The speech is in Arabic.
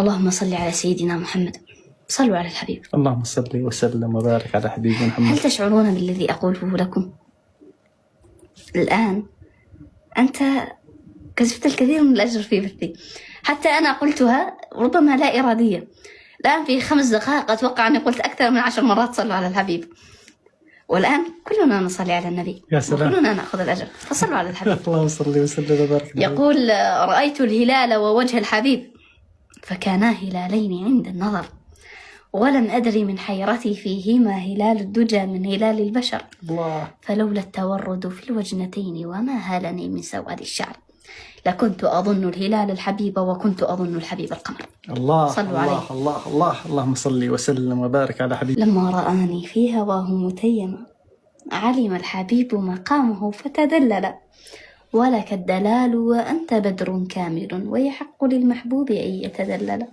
اللهم صل على سيدنا محمد. صلوا على الحبيب. اللهم صل وسلم وبارك على حبيبنا محمد. هل تشعرون بالذي أقوله لكم؟ الآن أنت كسبت الكثير من الأجر في بثي، حتى أنا قلتها ربما لا إرادية. الآن في 5 دقائق أتوقع أني قلت أكثر من 10 مرات صلوا على الحبيب، والآن كلنا نصلي على النبي. يا سلام. وكلنا نأخذ الأجر، فصلوا على الحبيب. اللهم صل وسلم وبارك. يقول: رأيت الهلال ووجه الحبيب فكانا هلالين عند النظر، ولم أدري من حيرتي فيهما هلال الدجى من هلال البشر. الله. فلولا التورد في الوجنتين وما هالني من سواد الشعر، لكنت أظن الهلال الحبيب وكنت أظن الحبيب القمر. الله. صلوا الله عليه. الله الله. اللهم صل وسلم وبارك على حبيب. لما رآني في هواه متيما علم الحبيب مقامه فتدلل، ولك الدلال وأنت بدر كامل ويحق للمحبوب أن يتدلل.